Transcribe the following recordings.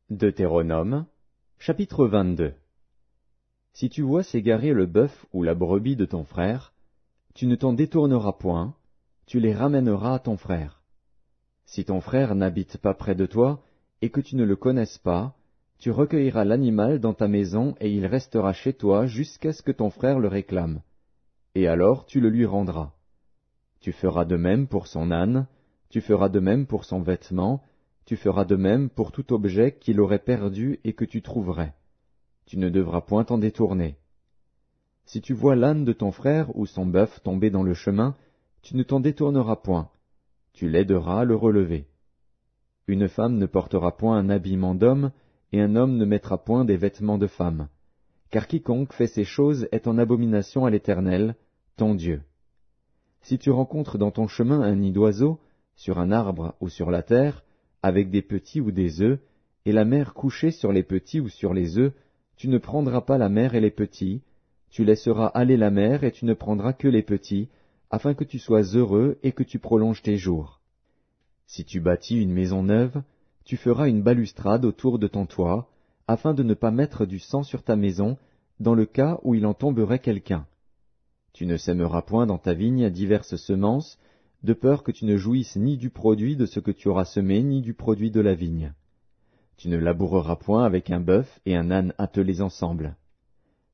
Deutéronome, chapitre 22. Si tu vois s'égarer le bœuf ou la brebis de ton frère, tu ne t'en détourneras point, tu les ramèneras à ton frère. Si ton frère n'habite pas près de toi, et que tu ne le connaisses pas, tu recueilleras l'animal dans ta maison et il restera chez toi jusqu'à ce que ton frère le réclame. Et alors tu le lui rendras. Tu feras de même pour son âne, tu feras de même pour son vêtement, tu feras de même pour tout objet qu'il aurait perdu et que tu trouverais. Tu ne devras point t'en détourner. Si tu vois l'âne de ton frère ou son bœuf tomber dans le chemin, tu ne t'en détourneras point. Tu l'aideras à le relever. Une femme ne portera point un habillement d'homme, et un homme ne mettra point des vêtements de femme. Car quiconque fait ces choses est en abomination à l'Éternel, ton Dieu. Si tu rencontres dans ton chemin un nid d'oiseaux, sur un arbre ou sur la terre, avec des petits ou des œufs, et la mère couchée sur les petits ou sur les œufs, tu ne prendras pas la mère et les petits, tu laisseras aller la mère et tu ne prendras que les petits, afin que tu sois heureux et que tu prolonges tes jours. Si tu bâtis une maison neuve, tu feras une balustrade autour de ton toit, afin de ne pas mettre du sang sur ta maison, dans le cas où il en tomberait quelqu'un. Tu ne sèmeras point dans ta vigne diverses semences, de peur que tu ne jouisses ni du produit de ce que tu auras semé, ni du produit de la vigne. Tu ne laboureras point avec un bœuf et un âne attelés ensemble.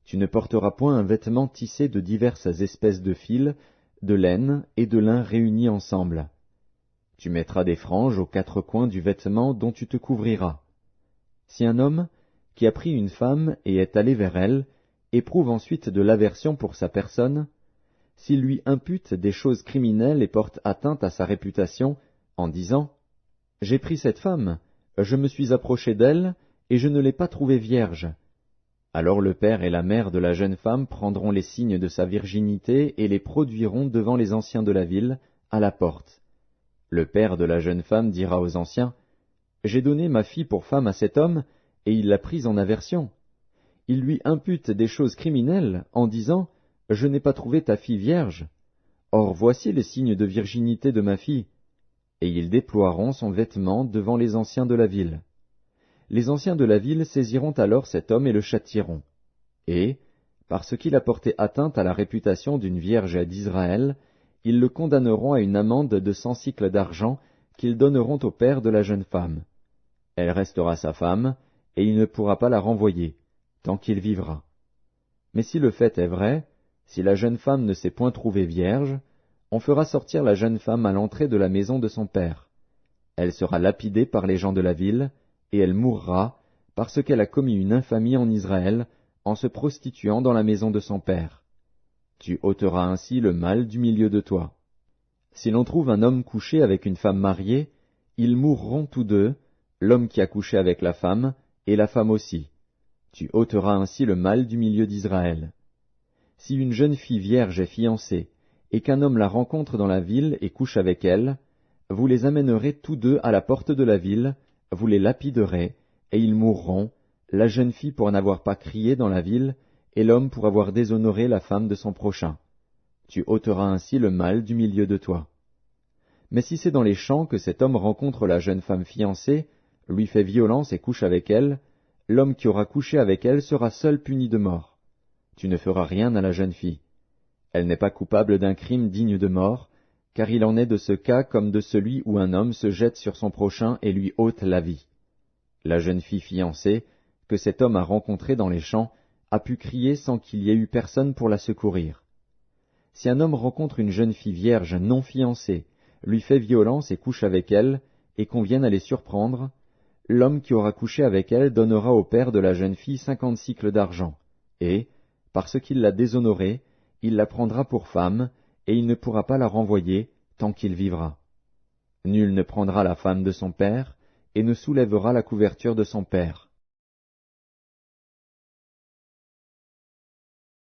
Tu ne porteras point un vêtement tissé de diverses espèces de fils, de laine et de lin réunis ensemble. Tu mettras des franges aux quatre coins du vêtement dont tu te couvriras. Si un homme, qui a pris une femme et est allé vers elle, éprouve ensuite de l'aversion pour sa personne, s'il lui impute des choses criminelles et porte atteinte à sa réputation, en disant « J'ai pris cette femme, je me suis approché d'elle, et je ne l'ai pas trouvée vierge », alors le père et la mère de la jeune femme prendront les signes de sa virginité et les produiront devant les anciens de la ville, à la porte. Le père de la jeune femme dira aux anciens « J'ai donné ma fille pour femme à cet homme, et il l'a prise en aversion. Il lui impute des choses criminelles, en disant « Je n'ai pas trouvé ta fille vierge. Or voici les signes de virginité de ma fille. » Et ils déploieront son vêtement devant les anciens de la ville. Les anciens de la ville saisiront alors cet homme et le châtieront. Et, parce qu'il a porté atteinte à la réputation d'une vierge d'Israël, ils le condamneront à une amende de 100 sicles d'argent qu'ils donneront au père de la jeune femme. Elle restera sa femme, et il ne pourra pas la renvoyer, tant qu'il vivra. Mais si le fait est vrai, si la jeune femme ne s'est point trouvée vierge, on fera sortir la jeune femme à l'entrée de la maison de son père. Elle sera lapidée par les gens de la ville, et elle mourra, parce qu'elle a commis une infamie en Israël, en se prostituant dans la maison de son père. Tu ôteras ainsi le mal du milieu de toi. Si l'on trouve un homme couché avec une femme mariée, ils mourront tous deux, l'homme qui a couché avec la femme, et la femme aussi. Tu ôteras ainsi le mal du milieu d'Israël. Si une jeune fille vierge est fiancée, et qu'un homme la rencontre dans la ville et couche avec elle, vous les amènerez tous deux à la porte de la ville, vous les lapiderez, et ils mourront, la jeune fille pour n'avoir pas crié dans la ville, et l'homme pour avoir déshonoré la femme de son prochain. Tu ôteras ainsi le mal du milieu de toi. Mais si c'est dans les champs que cet homme rencontre la jeune femme fiancée, lui fait violence et couche avec elle, l'homme qui aura couché avec elle sera seul puni de mort. Tu ne feras rien à la jeune fille. Elle n'est pas coupable d'un crime digne de mort, car il en est de ce cas comme de celui où un homme se jette sur son prochain et lui ôte la vie. La jeune fille fiancée, que cet homme a rencontrée dans les champs, a pu crier sans qu'il y ait eu personne pour la secourir. Si un homme rencontre une jeune fille vierge non fiancée, lui fait violence et couche avec elle, et qu'on vienne à les surprendre, l'homme qui aura couché avec elle donnera au père de la jeune fille 50 sicles d'argent, et, parce qu'il l'a déshonorée, il la prendra pour femme, et il ne pourra pas la renvoyer tant qu'il vivra. Nul ne prendra la femme de son père, et ne soulèvera la couverture de son père.